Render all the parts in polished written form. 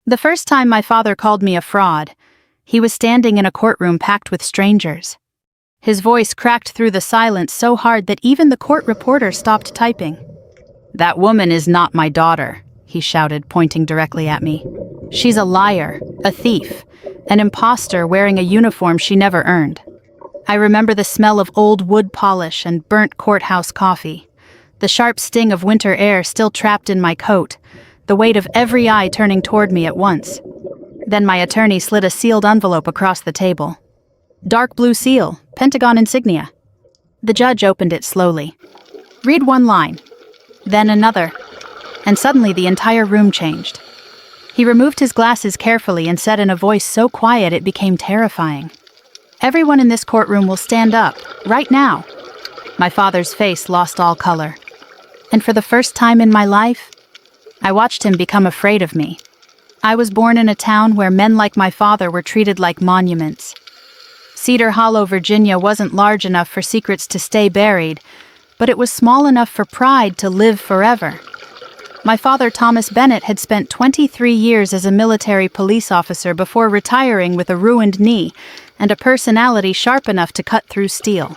The first time my father called me a fraud, he was standing in a courtroom packed with strangers. His voice cracked through the silence so hard that even the court reporter stopped typing. "That woman is not my daughter," he shouted, pointing directly at me. "She's a liar, a thief, an imposter wearing a uniform she never earned." I remember the smell of old wood polish and burnt courthouse coffee, the sharp sting of winter air still trapped in my coat, the weight of every eye turning toward me at once. Then my attorney slid a sealed envelope across the table. Dark blue seal, Pentagon insignia. The judge opened it slowly. "Read one line." Then another. And suddenly the entire room changed. He removed his glasses carefully and said in a voice so quiet it became terrifying, "Everyone in this courtroom will stand up, right now." My father's face lost all color. And for the first time in my life, I watched him become afraid of me. I was born in a town where men like my father were treated like monuments. Cedar Hollow, Virginia wasn't large enough for secrets to stay buried, but it was small enough for pride to live forever. My father, Thomas Bennett, had spent 23 years as a military police officer before retiring with a ruined knee and a personality sharp enough to cut through steel.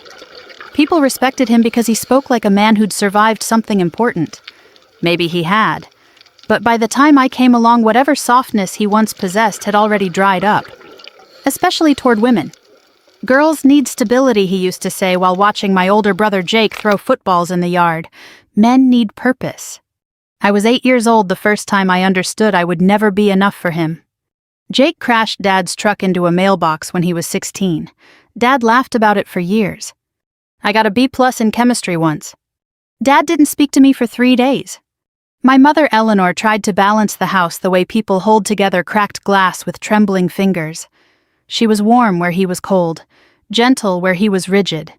People respected him because he spoke like a man who'd survived something important. Maybe he had. But by the time I came along, whatever softness he once possessed had already dried up. Especially toward women. "Girls need stability," he used to say while watching my older brother Jake throw footballs in the yard. "Men need purpose." I was 8 years old the first time I understood I would never be enough for him. Jake crashed Dad's truck into a mailbox when he was 16. Dad laughed about it for years. I got a B+ in chemistry once. Dad didn't speak to me for 3 days. My mother, Eleanor, tried to balance the house the way people hold together cracked glass with trembling fingers. She was warm where he was cold, gentle where he was rigid.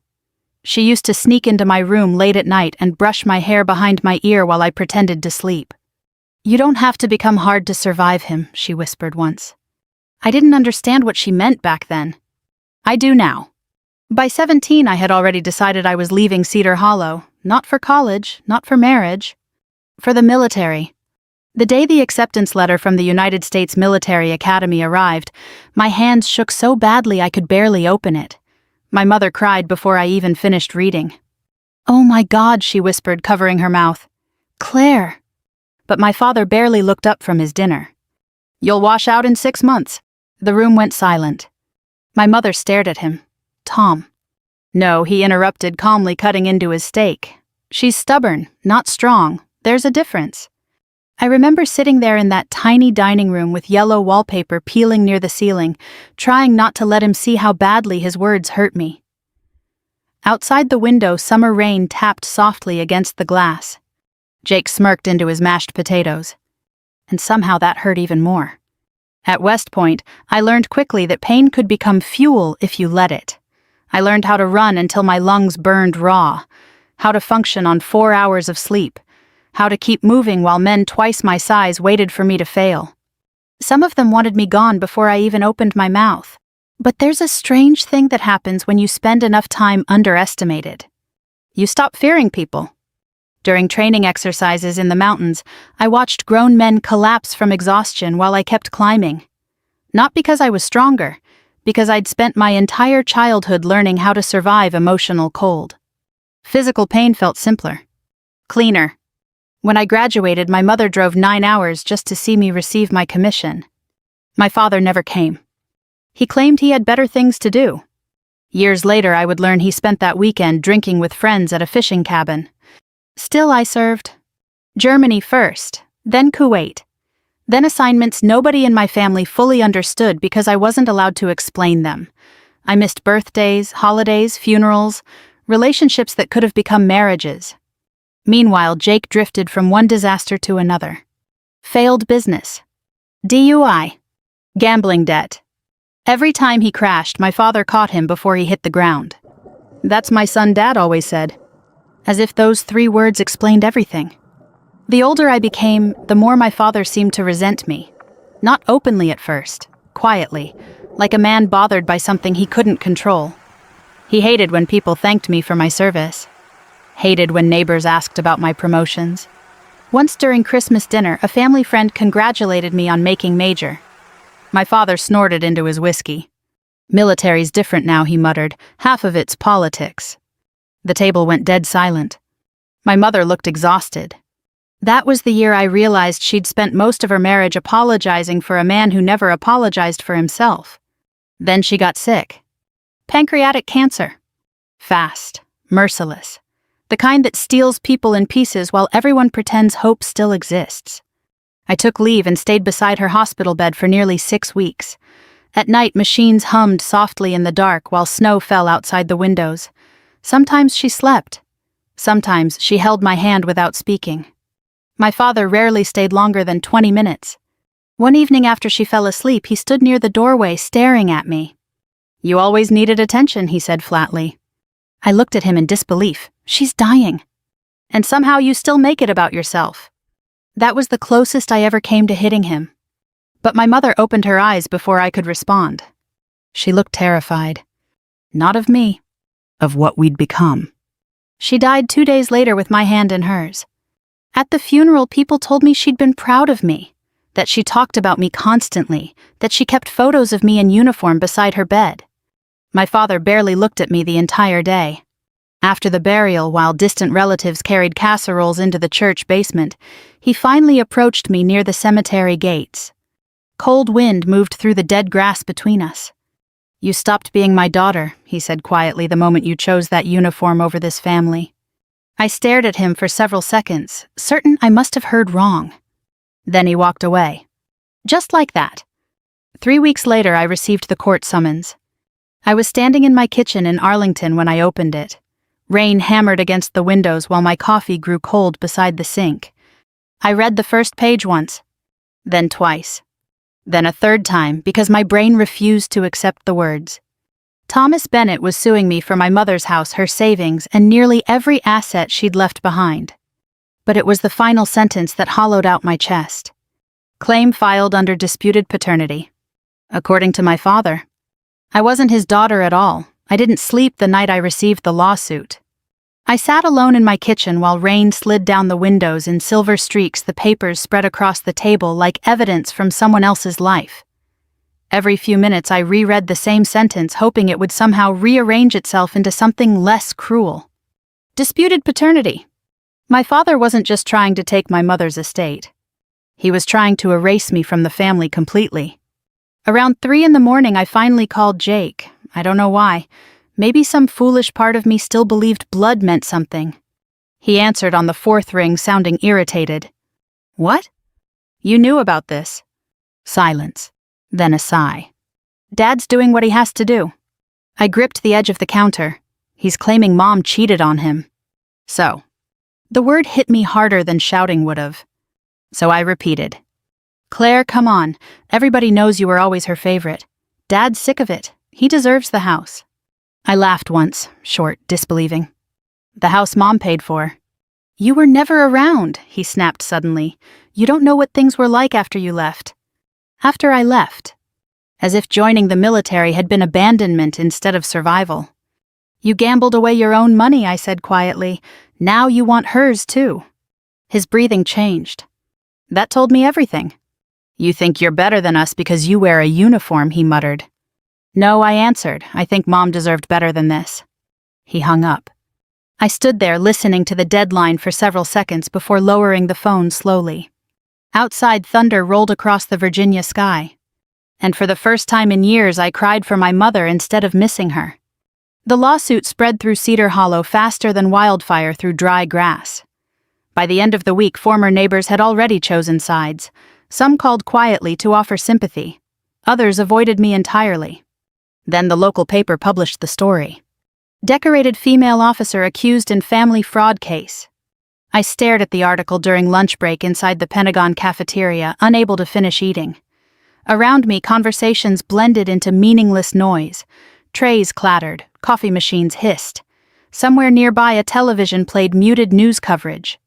She used to sneak into my room late at night and brush my hair behind my ear while I pretended to sleep. "You don't have to become hard to survive him," she whispered once. I didn't understand what she meant back then. I do now. By 17, I had already decided I was leaving Cedar Hollow, not for college, not for marriage, for the military. The day the acceptance letter from the United States Military Academy arrived, my hands shook so badly I could barely open it. My mother cried before I even finished reading. "Oh my God," she whispered, covering her mouth. "Claire." But my father barely looked up from his dinner. "You'll wash out in 6 months." The room went silent. My mother stared at him. "Tom." "No," he interrupted, calmly cutting into his steak. "She's stubborn, not strong. There's a difference." I remember sitting there in that tiny dining room with yellow wallpaper peeling near the ceiling, trying not to let him see how badly his words hurt me. Outside the window, summer rain tapped softly against the glass. Jake smirked into his mashed potatoes. And somehow that hurt even more. At West Point, I learned quickly that pain could become fuel if you let it. I learned how to run until my lungs burned raw, how to function on 4 hours of sleep, how to keep moving while men twice my size waited for me to fail. Some of them wanted me gone before I even opened my mouth. But there's a strange thing that happens when you spend enough time underestimated. You stop fearing people. During training exercises in the mountains, I watched grown men collapse from exhaustion while I kept climbing. Not because I was stronger, because I'd spent my entire childhood learning how to survive emotional cold. Physical pain felt simpler. Cleaner. When I graduated, my mother drove 9 hours just to see me receive my commission. My father never came. He claimed he had better things to do. Years later, I would learn he spent that weekend drinking with friends at a fishing cabin. Still, I served. Germany first, then Kuwait. Then assignments nobody in my family fully understood because I wasn't allowed to explain them. I missed birthdays, holidays, funerals, relationships that could have become marriages. Meanwhile, Jake drifted from one disaster to another. Failed business. DUI. Gambling debt. Every time he crashed, my father caught him before he hit the ground. "That's my son," Dad always said. As if those 3 words explained everything. The older I became, the more my father seemed to resent me. Not openly at first, quietly, like a man bothered by something he couldn't control. He hated when people thanked me for my service. Hated when neighbors asked about my promotions. Once during Christmas dinner, a family friend congratulated me on making major. My father snorted into his whiskey. "Military's different now," he muttered. "Half of it's politics." The table went dead silent. My mother looked exhausted. That was the year I realized she'd spent most of her marriage apologizing for a man who never apologized for himself. Then she got sick. Pancreatic cancer. Fast, merciless. The kind that steals people in pieces while everyone pretends hope still exists. I took leave and stayed beside her hospital bed for nearly 6 weeks. At night, machines hummed softly in the dark while snow fell outside the windows. Sometimes she slept. Sometimes she held my hand without speaking. My father rarely stayed longer than 20 minutes. One evening after she fell asleep, he stood near the doorway staring at me. "You always needed attention," he said flatly. I looked at him in disbelief. "She's dying. And somehow you still make it about yourself." That was the closest I ever came to hitting him. But my mother opened her eyes before I could respond. She looked terrified. Not of me, of what we'd become. She died 2 days later with my hand in hers. At the funeral, people told me she'd been proud of me, that she talked about me constantly, that she kept photos of me in uniform beside her bed. My father barely looked at me the entire day. After the burial, while distant relatives carried casseroles into the church basement, he finally approached me near the cemetery gates. Cold wind moved through the dead grass between us. "You stopped being my daughter," he said quietly, "the moment you chose that uniform over this family." I stared at him for several seconds, certain I must have heard wrong. Then he walked away. Just like that. 3 weeks later, I received the court summons. I was standing in my kitchen in Arlington when I opened it. Rain hammered against the windows while my coffee grew cold beside the sink. I read the first page once, then twice, then a third time because my brain refused to accept the words. Thomas Bennett was suing me for my mother's house, her savings, and nearly every asset she'd left behind. But it was the final sentence that hollowed out my chest. Claim filed under disputed paternity. According to my father, I wasn't his daughter at all. I didn't sleep the night I received the lawsuit. I sat alone in my kitchen while rain slid down the windows in silver streaks, the papers spread across the table like evidence from someone else's life. Every few minutes I reread the same sentence, hoping it would somehow rearrange itself into something less cruel. Disputed paternity. My father wasn't just trying to take my mother's estate. He was trying to erase me from the family completely. Around 3 in the morning, I finally called Jake. I don't know why. Maybe some foolish part of me still believed blood meant something. He answered on the 4th ring, sounding irritated. "What? You knew about this?" Silence. Then a sigh. "Dad's doing what he has to do." I gripped the edge of the counter. He's claiming Mom cheated on him. So. The word hit me harder than shouting would have. So I repeated. "Claire, come on. Everybody knows you were always her favorite. Dad's sick of it. He deserves the house." I laughed once, short, disbelieving. "The house Mom paid for." "You were never around," he snapped suddenly. "You don't know what things were like after you left." After I left. As if joining the military had been abandonment instead of survival. "You gambled away your own money," I said quietly. "Now you want hers too." His breathing changed. "That told me everything." "You think you're better than us because you wear a uniform," he muttered. "No," I answered. "I think Mom deserved better than this." He hung up. I stood there listening to the deadline for several seconds before lowering the phone slowly. Outside, thunder rolled across the Virginia sky. And for the first time in years, I cried for my mother instead of missing her. The lawsuit spread through Cedar Hollow faster than wildfire through dry grass. By the end of the week, former neighbors had already chosen sides. Some called quietly to offer sympathy. Others avoided me entirely. Then the local paper published the story. Decorated female officer accused in family fraud case. I stared at the article during lunch break inside the Pentagon cafeteria, unable to finish eating. Around me, conversations blended into meaningless noise. Trays clattered, coffee machines hissed. Somewhere nearby, a television played muted news coverage.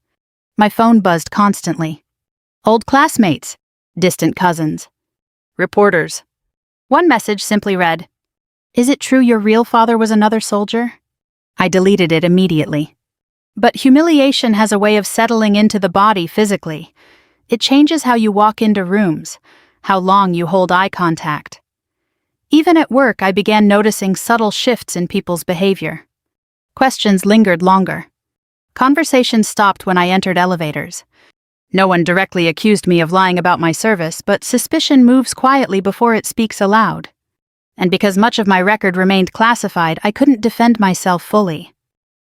My phone buzzed constantly. Old classmates, distant cousins, reporters. One message simply read, "Is it true your real father was another soldier?" I deleted it immediately. But humiliation has a way of settling into the body physically. It changes how you walk into rooms, how long you hold eye contact. Even at work, I began noticing subtle shifts in people's behavior. Questions lingered longer. Conversations stopped when I entered elevators. No one directly accused me of lying about my service, but suspicion moves quietly before it speaks aloud. And because much of my record remained classified, I couldn't defend myself fully.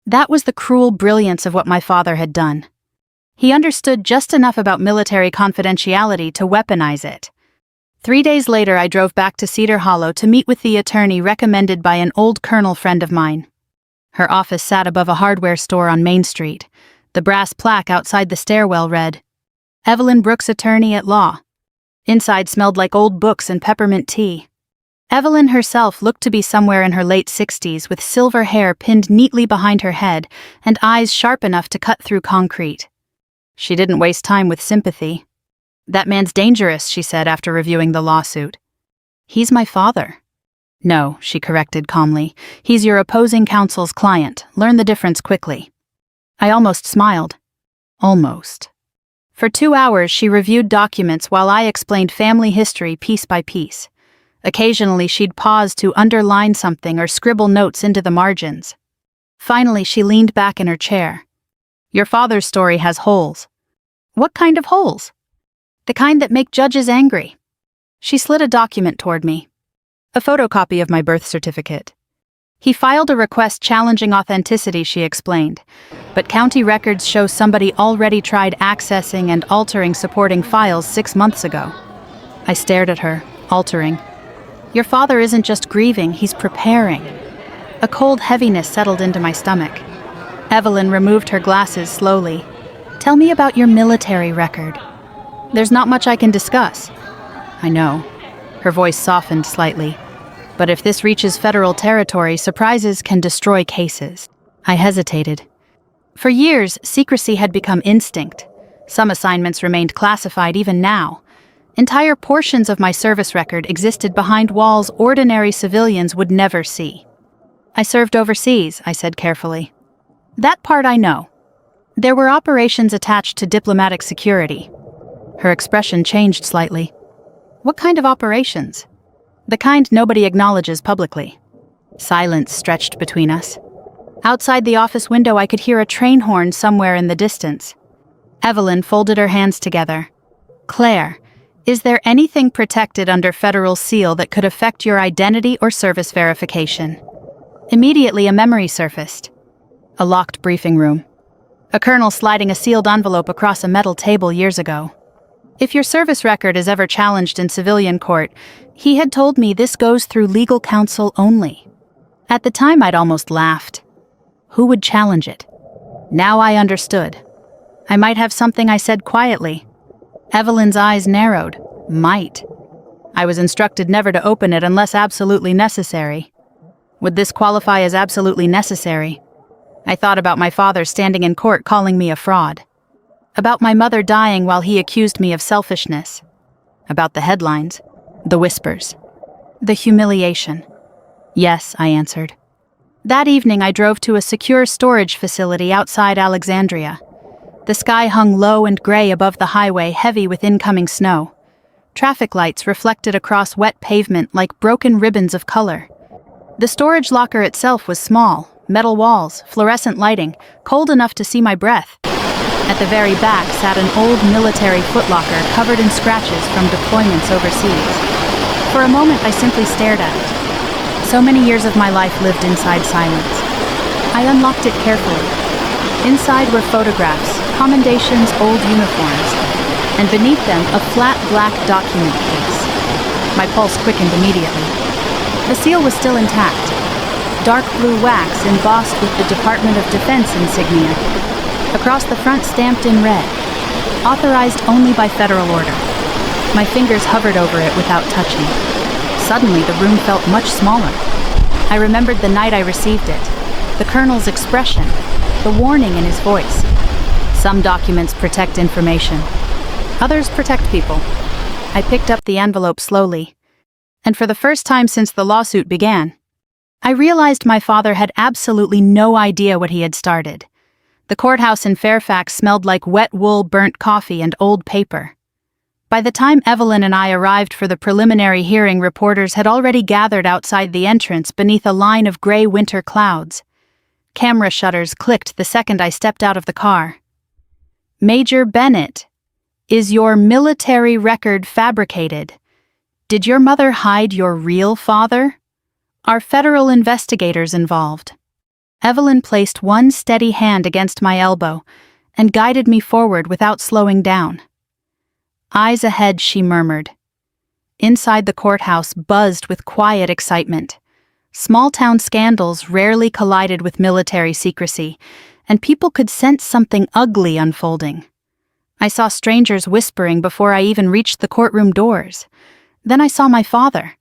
That was the cruel brilliance of what my father had done. He understood just enough about military confidentiality to weaponize it. 3 days later, I drove back to Cedar Hollow to meet with the attorney recommended by an old colonel friend of mine. Her office sat above a hardware store on Main Street. The brass plaque outside the stairwell read, "Evelyn Brooks, Attorney at Law." Inside smelled like old books and peppermint tea. Evelyn herself looked to be somewhere in her late 60s with silver hair pinned neatly behind her head and eyes sharp enough to cut through concrete. She didn't waste time with sympathy. "That man's dangerous," she said after reviewing the lawsuit. "He's my father." "No," she corrected calmly. "He's your opposing counsel's client. Learn the difference quickly." I almost smiled. Almost. For 2 hours, she reviewed documents while I explained family history piece by piece. Occasionally, she'd pause to underline something or scribble notes into the margins. Finally, she leaned back in her chair. "Your father's story has holes." "What kind of holes?" "The kind that make judges angry." She slid a document toward me. "A photocopy of my birth certificate." "He filed a request challenging authenticity," she explained, "but county records show somebody already tried accessing and altering supporting files 6 months ago." I stared at her, altering. "Your father isn't just grieving, he's preparing." A cold heaviness settled into my stomach. Evelyn removed her glasses slowly. "Tell me about your military record." "There's not much I can discuss." "I know." Her voice softened slightly. "But if this reaches federal territory, surprises can destroy cases." I hesitated. For years, secrecy had become instinct. Some assignments remained classified even now. Entire portions of my service record existed behind walls ordinary civilians would never see. "I served overseas," I said carefully. "That part I know." "There were operations attached to diplomatic security." Her expression changed slightly. "What kind of operations?" "The kind nobody acknowledges publicly." Silence stretched between us. Outside the office window, I could hear a train horn somewhere in the distance. Evelyn folded her hands together. "Claire, is there anything protected under federal seal that could affect your identity or service verification?" Immediately, a memory surfaced. A locked briefing room. A colonel sliding a sealed envelope across a metal table years ago. "If your service record is ever challenged in civilian court," he had told me, "this goes through legal counsel only." At the time, I'd almost laughed. Who would challenge it? Now I understood. I might have something, I said quietly. Evelyn's eyes narrowed. Might. I was instructed never to open it unless absolutely necessary. Would this qualify as absolutely necessary? I thought about my father standing in court calling me a fraud. About my mother dying while he accused me of selfishness. About the headlines, the whispers, the humiliation. "Yes," I answered. That evening I drove to a secure storage facility outside Alexandria. The sky hung low and gray above the highway, heavy with incoming snow. Traffic lights reflected across wet pavement like broken ribbons of color. The storage locker itself was small, metal walls, fluorescent lighting, cold enough to see my breath. At the very back sat an old military footlocker covered in scratches from deployments overseas. For a moment I simply stared at it. So many years of my life lived inside silence. I unlocked it carefully. Inside were photographs, commendations, old uniforms, and beneath them a flat black document case. My pulse quickened immediately. The seal was still intact. Dark blue wax embossed with the Department of Defense insignia. Across the front stamped in red. Authorized only by federal order. My fingers hovered over it without touching. Suddenly the room felt much smaller. I remembered the night I received it. The colonel's expression. The warning in his voice. Some documents protect information. Others protect people. I picked up the envelope slowly. And for the first time since the lawsuit began, I realized my father had absolutely no idea what he had started. The courthouse in Fairfax smelled like wet wool, burnt coffee, and old paper. By the time Evelyn and I arrived for the preliminary hearing, reporters had already gathered outside the entrance beneath a line of gray winter clouds. Camera shutters clicked the second I stepped out of the car. "Major Bennett, is your military record fabricated? Did your mother hide your real father? Are federal investigators involved?" Evelyn placed one steady hand against my elbow and guided me forward without slowing down. "Eyes ahead," she murmured. Inside the courthouse buzzed with quiet excitement. Small-town scandals rarely collided with military secrecy, and people could sense something ugly unfolding. I saw strangers whispering before I even reached the courtroom doors. Then I saw my father.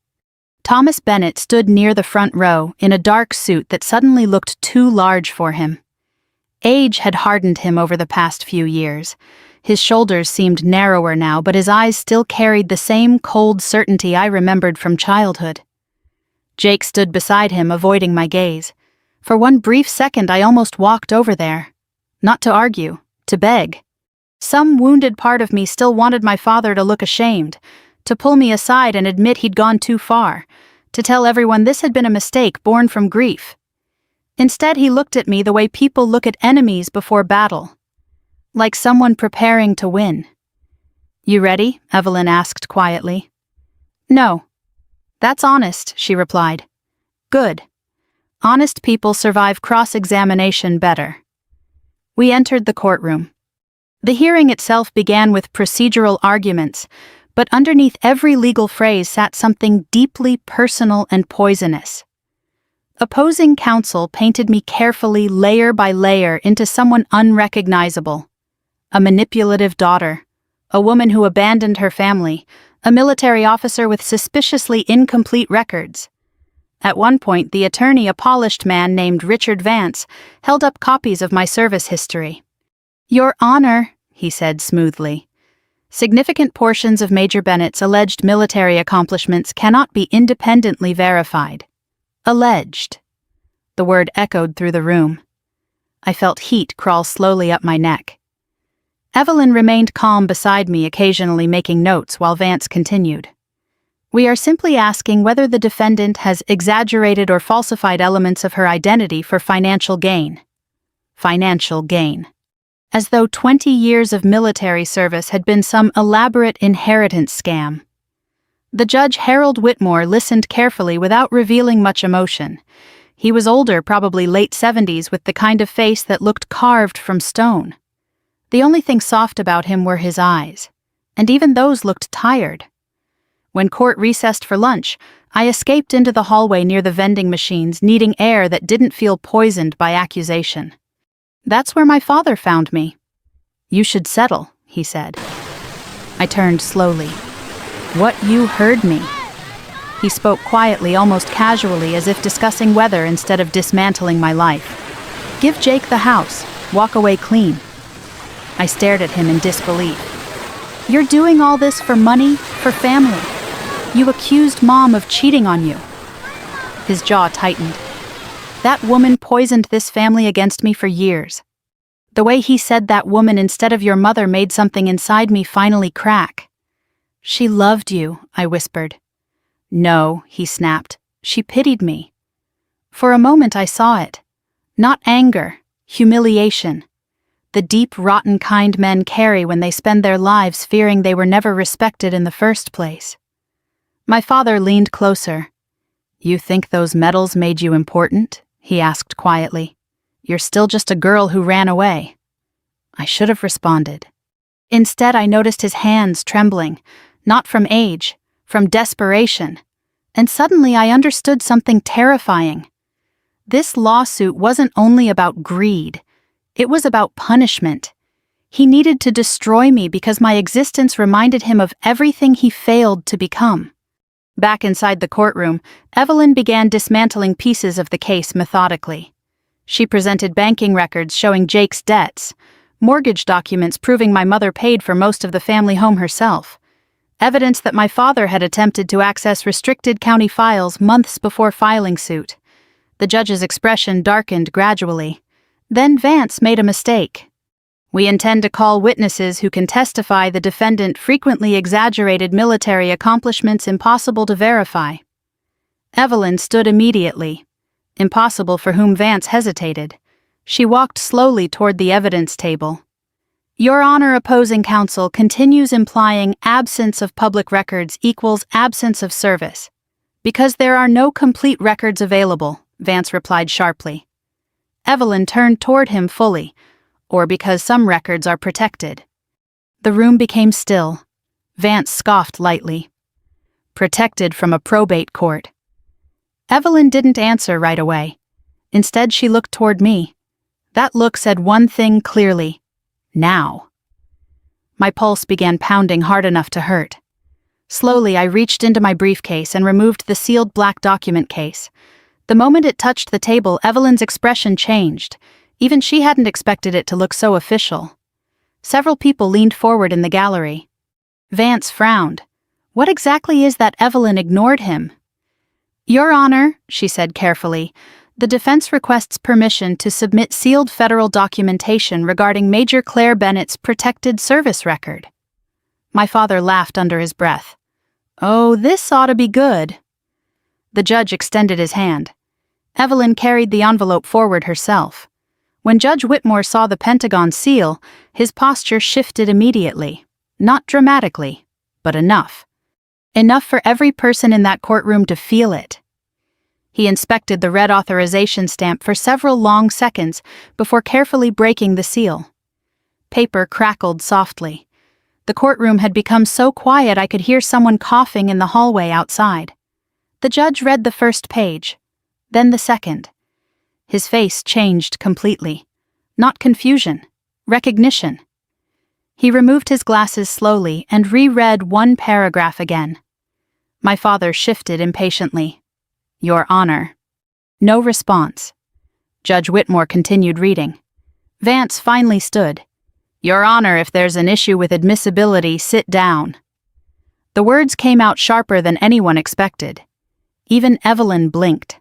Thomas Bennett stood near the front row in a dark suit that suddenly looked too large for him. Age had hardened him over the past few years. His shoulders seemed narrower now, but his eyes still carried the same cold certainty I remembered from childhood. Jake stood beside him, avoiding my gaze. For one brief second I almost walked over there. Not to argue, to beg. Some wounded part of me still wanted my father to look ashamed, to pull me aside and admit he'd gone too far, to tell everyone this had been a mistake born from grief. Instead, he looked at me the way people look at enemies before battle, like someone preparing to win. "You ready?" Evelyn asked quietly. "No." "That's honest," she replied. "Good. Honest people survive cross-examination better." We entered the courtroom. The hearing itself began with procedural arguments, but underneath every legal phrase sat something deeply personal and poisonous. Opposing counsel painted me carefully, layer by layer, into someone unrecognizable. A manipulative daughter, a woman who abandoned her family, a military officer with suspiciously incomplete records. At one point, the attorney, a polished man named Richard Vance, held up copies of my service history. "Your Honor," he said smoothly, "significant portions of Major Bennett's alleged military accomplishments cannot be independently verified." Alleged. The word echoed through the room. I felt heat crawl slowly up my neck. Evelyn remained calm beside me, occasionally making notes while Vance continued. "We are simply asking whether the defendant has exaggerated or falsified elements of her identity for financial gain." Financial gain. As though 20 years of military service had been some elaborate inheritance scam. The judge, Harold Whitmore, listened carefully without revealing much emotion. He was older, probably late 70s, with the kind of face that looked carved from stone. The only thing soft about him were his eyes, and even those looked tired. When court recessed for lunch, I escaped into the hallway near the vending machines, needing air that didn't feel poisoned by accusation. That's where my father found me. "You should settle," he said. I turned slowly. "What, you heard me?" He spoke quietly, almost casually, as if discussing weather instead of dismantling my life. "Give Jake the house. Walk away clean." I stared at him in disbelief. "You're doing all this for money, for family. You accused Mom of cheating on you." His jaw tightened. "That woman poisoned this family against me for years." The way he said "that woman" instead of "your mother" made something inside me finally crack. "She loved you," I whispered. "No," he snapped. "She pitied me." For a moment I saw it. Not anger, humiliation. The deep, rotten kind men carry when they spend their lives fearing they were never respected in the first place. My father leaned closer. "You think those medals made you important?" he asked quietly. "You're still just a girl who ran away." I should have responded. Instead, I noticed his hands trembling, not from age, from desperation. And suddenly I understood something terrifying. This lawsuit wasn't only about greed. It was about punishment. He needed to destroy me because my existence reminded him of everything he failed to become. Back inside the courtroom, Evelyn began dismantling pieces of the case methodically. She presented banking records showing Jake's debts, mortgage documents proving my mother paid for most of the family home herself, evidence that my father had attempted to access restricted county files months before filing suit. The judge's expression darkened gradually. Then Vance made a mistake. We intend to call witnesses who can testify the defendant frequently exaggerated military accomplishments impossible to verify. Evelyn stood immediately. Impossible for whom Vance hesitated. She walked slowly toward the evidence table. Your Honor, opposing counsel continues implying absence of public records equals absence of service. Because there are no complete records available, Vance replied sharply. Evelyn turned toward him fully, or because some records are protected. The room became still. Vance scoffed lightly. Protected from a probate court. Evelyn didn't answer right away. Instead, she looked toward me. That look said one thing clearly. Now. My pulse began pounding hard enough to hurt. Slowly, I reached into my briefcase and removed the sealed black document case. The moment it touched the table, Evelyn's expression changed. Even she hadn't expected it to look so official. Several people leaned forward in the gallery. Vance frowned. What exactly is that Evelyn ignored him? Your Honor, she said carefully, the defense requests permission to submit sealed federal documentation regarding Major Claire Bennett's protected service record. My father laughed under his breath. Oh, this ought to be good. The judge extended his hand. Evelyn carried the envelope forward herself. When Judge Whitmore saw the Pentagon seal, his posture shifted immediately. Not dramatically, but enough. Enough for every person in that courtroom to feel it. He inspected the red authorization stamp for several long seconds before carefully breaking the seal. Paper crackled softly. The courtroom had become so quiet I could hear someone coughing in the hallway outside. The judge read the first page, then the second. His face changed completely. Not confusion, recognition. He removed his glasses slowly and reread one paragraph again. My father shifted impatiently. Your Honor. No response. Judge Whitmore continued reading. Vance finally stood. Your Honor, if there's an issue with admissibility, sit down. The words came out sharper than anyone expected. Even Evelyn blinked.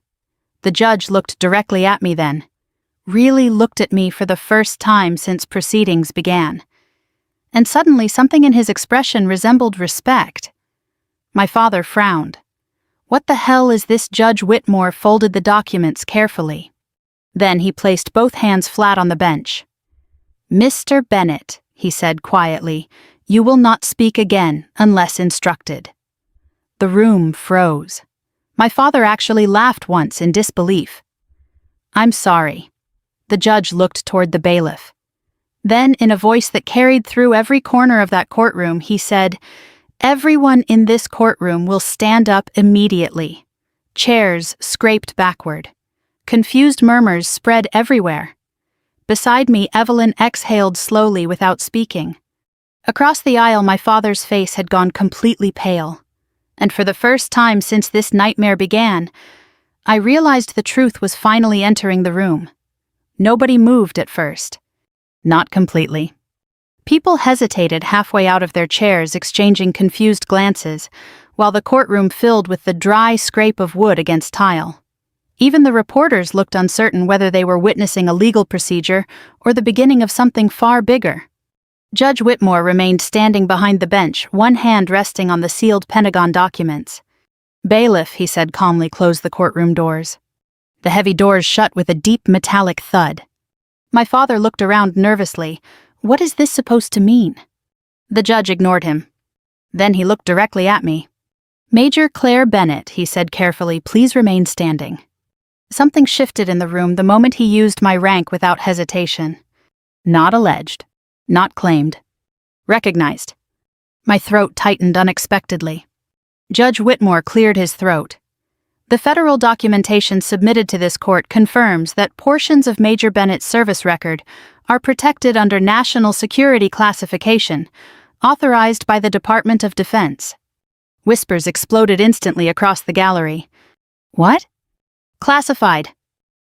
The judge looked directly at me then. Really looked at me for the first time since proceedings began. And suddenly something in his expression resembled respect. My father frowned. What the hell is this? Judge Whitmore folded the documents carefully. Then he placed both hands flat on the bench. Mr. Bennett, he said quietly, you will not speak again unless instructed. The room froze. My father actually laughed once in disbelief. I'm sorry. The judge looked toward the bailiff. Then, in a voice that carried through every corner of that courtroom, he said, everyone in this courtroom will stand up immediately. Chairs scraped backward. Confused murmurs spread everywhere. Beside me, Evelyn exhaled slowly without speaking. Across the aisle, my father's face had gone completely pale. And for the first time since this nightmare began, I realized the truth was finally entering the room. Nobody moved at first. Not completely. People hesitated halfway out of their chairs, exchanging confused glances, while the courtroom filled with the dry scrape of wood against tile. Even the reporters looked uncertain whether they were witnessing a legal procedure or the beginning of something far bigger. Judge Whitmore remained standing behind the bench, one hand resting on the sealed Pentagon documents. Bailiff, he said calmly, closed the courtroom doors. The heavy doors shut with a deep metallic thud. My father looked around nervously. What is this supposed to mean? The judge ignored him. Then he looked directly at me. Major Claire Bennett, he said carefully, please remain standing. Something shifted in the room the moment he used my rank without hesitation. Not alleged. Not claimed. Recognized. My throat tightened unexpectedly. Judge Whitmore cleared his throat. The federal documentation submitted to this court confirms that portions of Major Bennett's service record are protected under national security classification, authorized by the Department of Defense. Whispers exploded instantly across the gallery. What? Classified.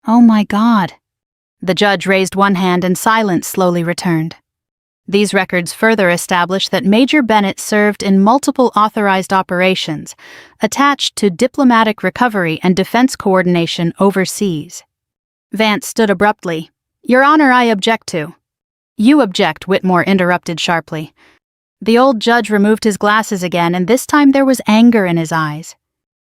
Oh my God. The judge raised one hand and silence slowly returned. These records further establish that Major Bennett served in multiple authorized operations, attached to diplomatic recovery and defense coordination overseas. Vance stood abruptly. Your Honor, I object to. You object, Whitmore interrupted sharply. The old judge removed his glasses again, and this time there was anger in his eyes.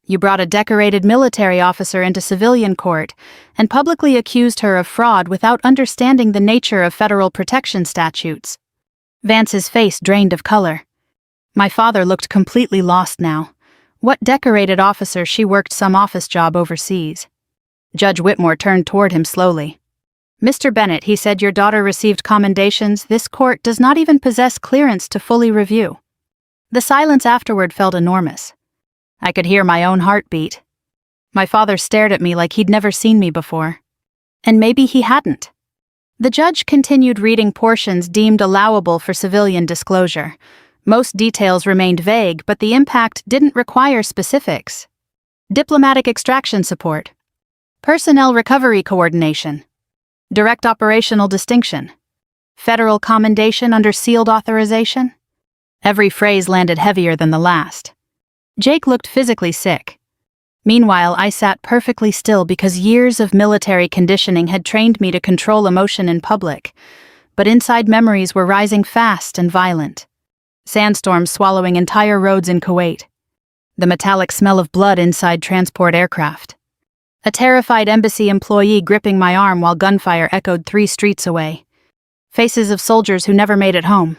You brought a decorated military officer into civilian court and publicly accused her of fraud without understanding the nature of federal protection statutes. Vance's face drained of color. My father looked completely lost now. What decorated officer? She worked some office job overseas. Judge Whitmore turned toward him slowly. Mr. Bennett, he said, your daughter received commendations this court does not even possess clearance to fully review. The silence afterward felt enormous. I could hear my own heartbeat. My father stared at me like he'd never seen me before. And maybe he hadn't. The judge continued reading portions deemed allowable for civilian disclosure. Most details remained vague, but the impact didn't require specifics. Diplomatic extraction support. Personnel recovery coordination. Direct operational distinction. Federal commendation under sealed authorization. Every phrase landed heavier than the last. Jake looked physically sick. Meanwhile, I sat perfectly still because years of military conditioning had trained me to control emotion in public, but inside memories were rising fast and violent. Sandstorms swallowing entire roads in Kuwait. The metallic smell of blood inside transport aircraft. A terrified embassy employee gripping my arm while gunfire echoed 3 streets away. Faces of soldiers who never made it home.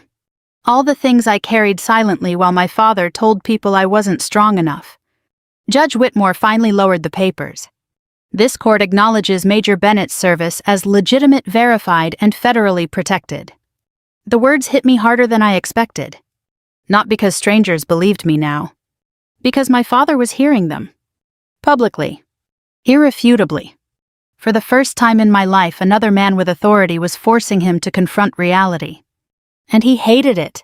All the things I carried silently while my father told people I wasn't strong enough. Judge Whitmore finally lowered the papers. This court acknowledges Major Bennett's service as legitimate, verified, and federally protected. The words hit me harder than I expected. Not because strangers believed me now. Because my father was hearing them. Publicly. Irrefutably. For the first time in my life, another man with authority was forcing him to confront reality. And he hated it.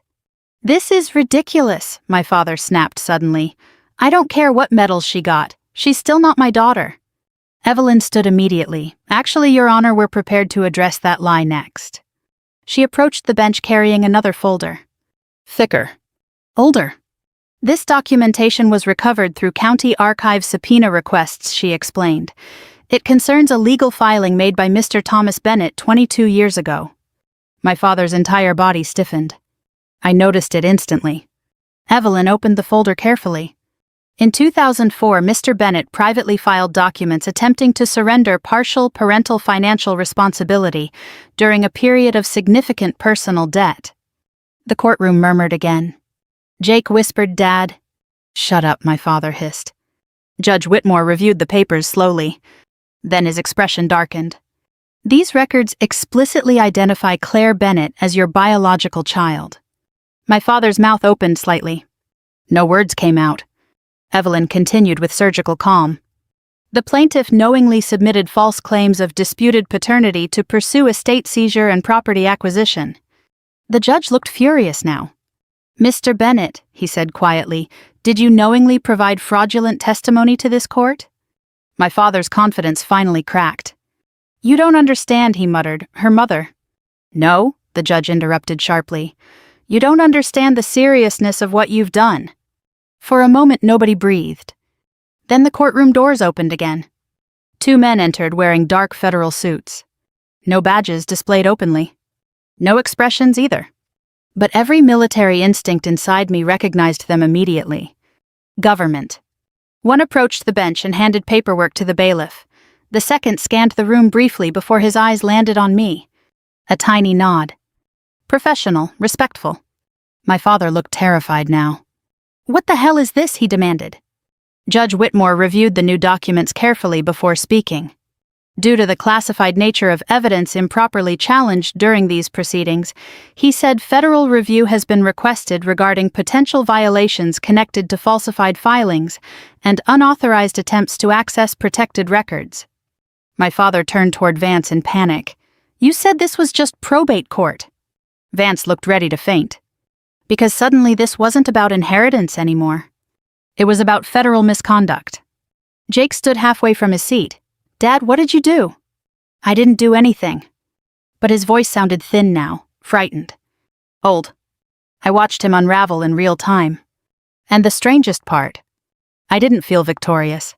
This is ridiculous, my father snapped suddenly. I don't care what medals she got. She's still not my daughter. Evelyn stood immediately. Actually, Your Honor, we're prepared to address that lie next. She approached the bench carrying another folder. Thicker. Older. This documentation was recovered through county archive subpoena requests, she explained. It concerns a legal filing made by Mr. Thomas Bennett 22 years ago. My father's entire body stiffened. I noticed it instantly. Evelyn opened the folder carefully. In 2004, Mr. Bennett privately filed documents attempting to surrender partial parental financial responsibility during a period of significant personal debt. The courtroom murmured again. Jake whispered, Dad. Shut up, my father hissed. Judge Whitmore reviewed the papers slowly. Then his expression darkened. These records explicitly identify Claire Bennett as your biological child. My father's mouth opened slightly. No words came out. Evelyn continued with surgical calm. The plaintiff knowingly submitted false claims of disputed paternity to pursue estate seizure and property acquisition. The judge looked furious now. Mr. Bennett, he said quietly, did you knowingly provide fraudulent testimony to this court? My father's confidence finally cracked. You don't understand, he muttered. Her mother. No, the judge interrupted sharply. You don't understand the seriousness of what you've done. For a moment nobody breathed. Then the courtroom doors opened again. 2 men entered wearing dark federal suits. No badges displayed openly. No expressions either. But every military instinct inside me recognized them immediately. Government. One approached the bench and handed paperwork to the bailiff. The second scanned the room briefly before his eyes landed on me. A tiny nod. Professional, respectful. My father looked terrified now. What the hell is this? He demanded. Judge Whitmore reviewed the new documents carefully before speaking. Due to the classified nature of evidence improperly challenged during these proceedings, he said federal review has been requested regarding potential violations connected to falsified filings and unauthorized attempts to access protected records. My father turned toward Vance in panic. You said this was just probate court. Vance looked ready to faint. Because suddenly this wasn't about inheritance anymore. It was about federal misconduct. Jake stood halfway from his seat. Dad, what did you do? I didn't do anything. But his voice sounded thin now, frightened. Old. I watched him unravel in real time. And the strangest part, I didn't feel victorious.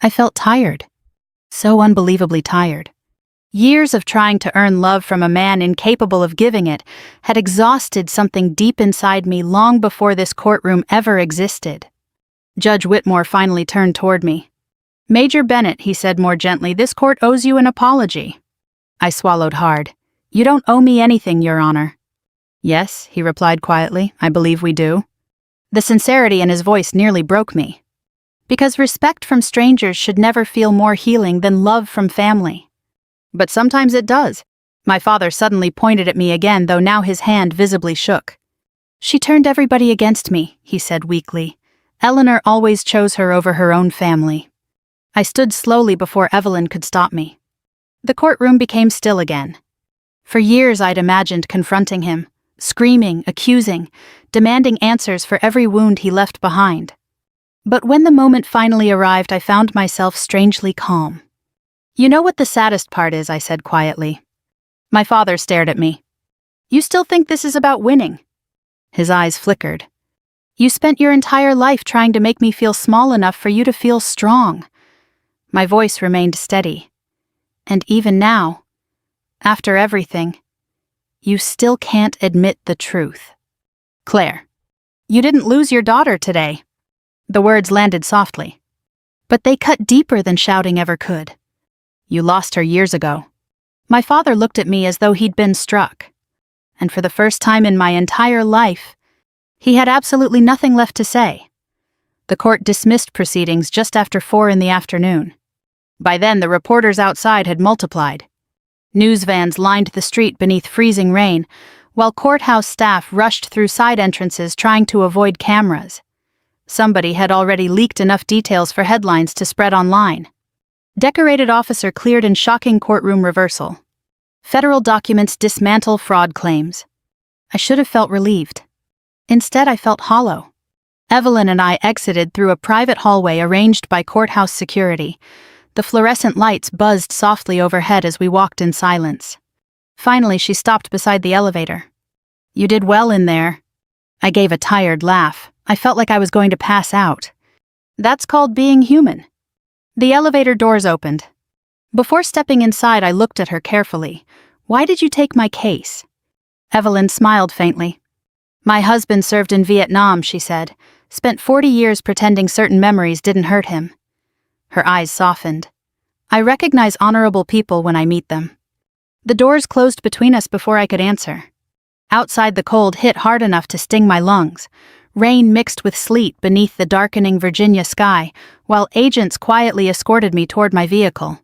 I felt tired. So unbelievably tired. Years of trying to earn love from a man incapable of giving it had exhausted something deep inside me long before this courtroom ever existed. Judge Whitmore finally turned toward me. "Major Bennett," he said more gently, "this court owes you an apology." I swallowed hard. "You don't owe me anything, Your Honor." "Yes," he replied quietly, "I believe we do." The sincerity in his voice nearly broke me. Because respect from strangers should never feel more healing than love from family. But sometimes it does. My father suddenly pointed at me again, though now his hand visibly shook. "She turned everybody against me," he said weakly. "Eleanor always chose her over her own family." I stood slowly before Evelyn could stop me. The courtroom became still again. For years I'd imagined confronting him, screaming, accusing, demanding answers for every wound he left behind. But when the moment finally arrived, I found myself strangely calm. "You know what the saddest part is," I said quietly. My father stared at me. "You still think this is about winning?" His eyes flickered. "You spent your entire life trying to make me feel small enough for you to feel strong." My voice remained steady. "And even now, after everything, you still can't admit the truth. Claire, you didn't lose your daughter today." The words landed softly, but they cut deeper than shouting ever could. "You lost her years ago." My father looked at me as though he'd been struck. And for the first time in my entire life, he had absolutely nothing left to say. The court dismissed proceedings just after 4 in the afternoon. By then, the reporters outside had multiplied. News vans lined the street beneath freezing rain, while courthouse staff rushed through side entrances trying to avoid cameras. Somebody had already leaked enough details for headlines to spread online. Decorated officer cleared in shocking courtroom reversal. Federal documents dismantle fraud claims. I should have felt relieved. Instead, I felt hollow. Evelyn and I exited through a private hallway arranged by courthouse security. The fluorescent lights buzzed softly overhead as we walked in silence. Finally, she stopped beside the elevator. "You did well in there." I gave a tired laugh. I felt like I was going to pass out. "That's called being human." The elevator doors opened. Before stepping inside, I looked at her carefully. "Why did you take my case?" Evelyn smiled faintly. "My husband served in Vietnam," she said. "Spent 40 years pretending certain memories didn't hurt him." Her eyes softened. "I recognize honorable people when I meet them." The doors closed between us before I could answer. Outside, the cold hit hard enough to sting my lungs. Rain mixed with sleet beneath the darkening Virginia sky, while agents quietly escorted me toward my vehicle.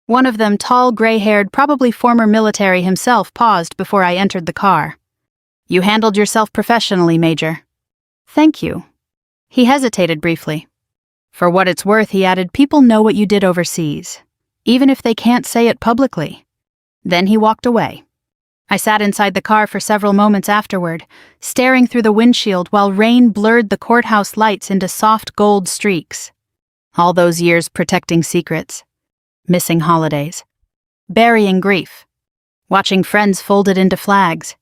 One of them, tall, gray-haired, probably former military himself, paused before I entered the car. "You handled yourself professionally, Major." "Thank you." He hesitated briefly. "For what it's worth," he added, "people know what you did overseas, even if they can't say it publicly." Then he walked away. I sat inside the car for several moments afterward, staring through the windshield while rain blurred the courthouse lights into soft gold streaks. All those years protecting secrets, missing holidays, burying grief, watching friends folded into flags.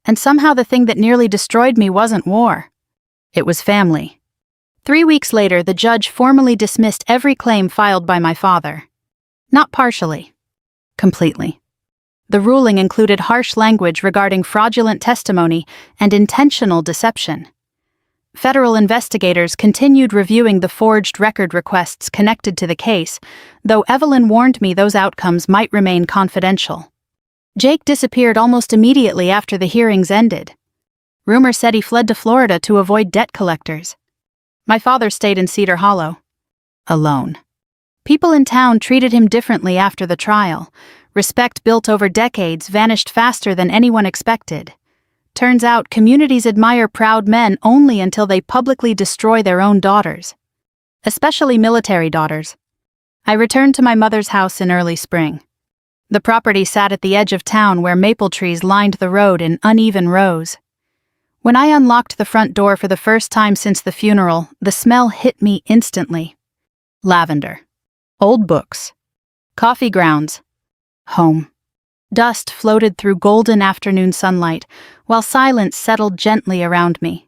And somehow the thing that nearly destroyed me wasn't war. It was family. 3 weeks later, the judge formally dismissed every claim filed by my father. Not partially. Completely. The ruling included harsh language regarding fraudulent testimony and intentional deception. Federal investigators continued reviewing the forged record requests connected to the case, though Evelyn warned me those outcomes might remain confidential. Jake disappeared almost immediately after the hearings ended. Rumor said he fled to Florida to avoid debt collectors. My father stayed in Cedar Hollow. Alone. People in town treated him differently after the trial. Respect built over decades vanished faster than anyone expected. Turns out communities admire proud men only until they publicly destroy their own daughters. Especially military daughters. I returned to my mother's house in early spring. The property sat at the edge of town where maple trees lined the road in uneven rows. When I unlocked the front door for the first time since the funeral, the smell hit me instantly. Lavender. Old books. Coffee grounds. Home. Dust floated through golden afternoon sunlight, while silence settled gently around me.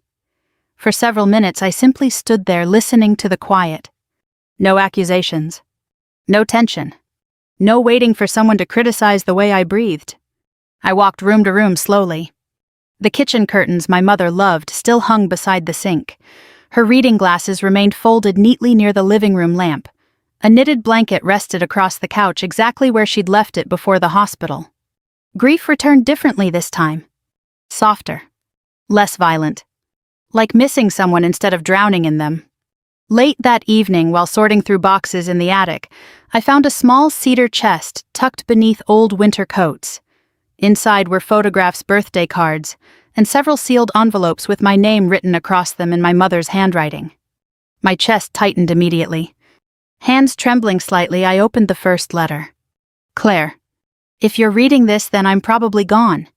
For several minutes I simply stood there listening to the quiet. No accusations. No tension. No waiting for someone to criticize the way I breathed. I walked room to room slowly. The kitchen curtains my mother loved still hung beside the sink. Her reading glasses remained folded neatly near the living room lamp. A knitted blanket rested across the couch exactly where she'd left it before the hospital. Grief returned differently this time. Softer. Less violent. Like missing someone instead of drowning in them. Late that evening, while sorting through boxes in the attic, I found a small cedar chest tucked beneath old winter coats. Inside were photographs, birthday cards, and several sealed envelopes with my name written across them in my mother's handwriting. My chest tightened immediately. Hands trembling slightly, I opened the first letter. Claire, if you're reading this, then I'm probably gone,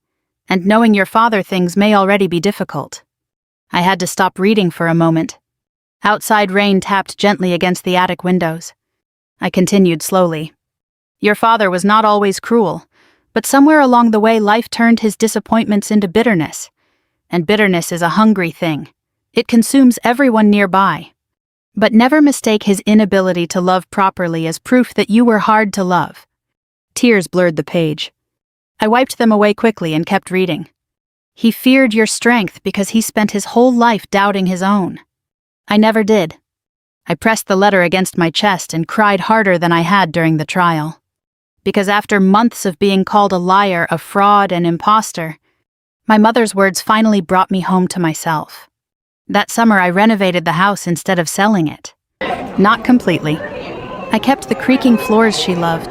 and knowing your father things may already be difficult. I had to stop reading for a moment. Outside rain tapped gently against the attic windows. I continued slowly. Your father was not always cruel, but somewhere along the way life turned his disappointments into bitterness. And bitterness is a hungry thing. It consumes everyone nearby. But never mistake his inability to love properly as proof that you were hard to love. Tears blurred the page. I wiped them away quickly and kept reading. He feared your strength because he spent his whole life doubting his own. I never did. I pressed the letter against my chest and cried harder than I had during the trial. Because after months of being called a liar, a fraud, and imposter, my mother's words finally brought me home to myself. That summer I renovated the house instead of selling it. Not completely. I kept the creaking floors she loved,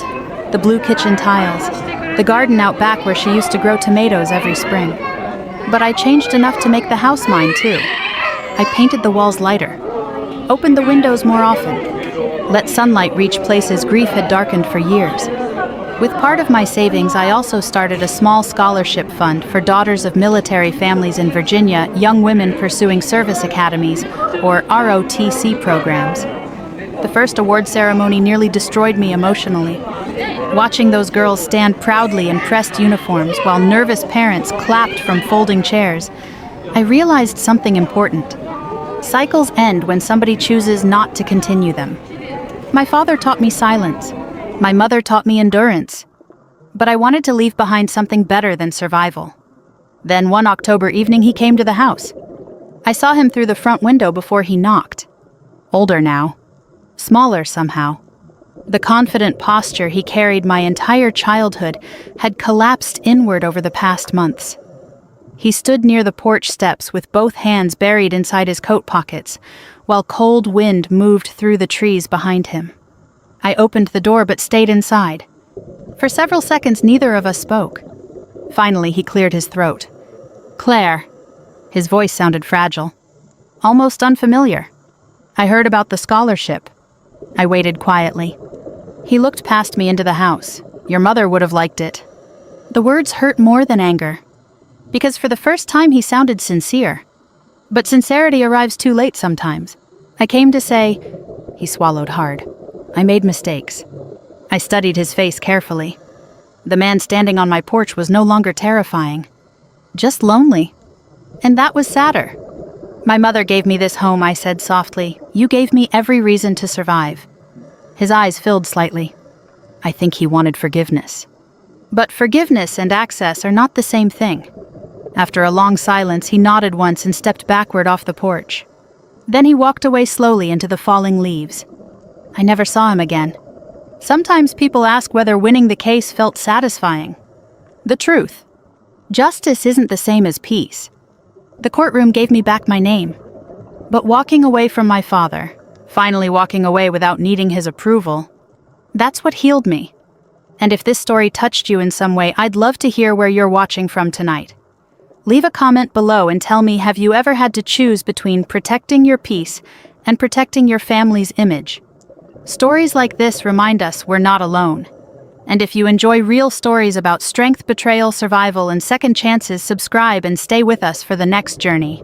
the blue kitchen tiles, the garden out back where she used to grow tomatoes every spring. But I changed enough to make the house mine too. I painted the walls lighter, opened the windows more often, let sunlight reach places grief had darkened for years. With part of my savings, I also started a small scholarship fund for daughters of military families in Virginia, young women pursuing service academies, or ROTC programs. The first award ceremony nearly destroyed me emotionally. Watching those girls stand proudly in pressed uniforms while nervous parents clapped from folding chairs, I realized something important. Cycles end when somebody chooses not to continue them. My father taught me silence. My mother taught me endurance. But I wanted to leave behind something better than survival. Then one October evening he came to the house. I saw him through the front window before he knocked. Older now. Smaller somehow. The confident posture he carried my entire childhood had collapsed inward over the past months. He stood near the porch steps with both hands buried inside his coat pockets, while cold wind moved through the trees behind him. I opened the door but stayed inside. For several seconds neither of us spoke. Finally he cleared his throat. Claire. His voice sounded fragile. Almost unfamiliar. I heard about the scholarship. I waited quietly. He looked past me into the house. Your mother would have liked it. The words hurt more than anger. Because for the first time he sounded sincere. But sincerity arrives too late sometimes. I came to say, he swallowed hard. I made mistakes. I studied his face carefully. The man standing on my porch was no longer terrifying. Just lonely. And that was sadder. My mother gave me this home, I said softly. You gave me every reason to survive. His eyes filled slightly. I think he wanted forgiveness. But forgiveness and access are not the same thing. After a long silence, he nodded once and stepped backward off the porch. Then he walked away slowly into the falling leaves. I never saw him again. Sometimes people ask whether winning the case felt satisfying. The truth. Justice isn't the same as peace. The courtroom gave me back my name. But walking away from my father, finally walking away without needing his approval, that's what healed me. And if this story touched you in some way, I'd love to hear where you're watching from tonight. Leave a comment below and tell me, have you ever had to choose between protecting your peace and protecting your family's image? Stories like this remind us we're not alone. And if you enjoy real stories about strength, betrayal, survival, and second chances, subscribe and stay with us for the next journey.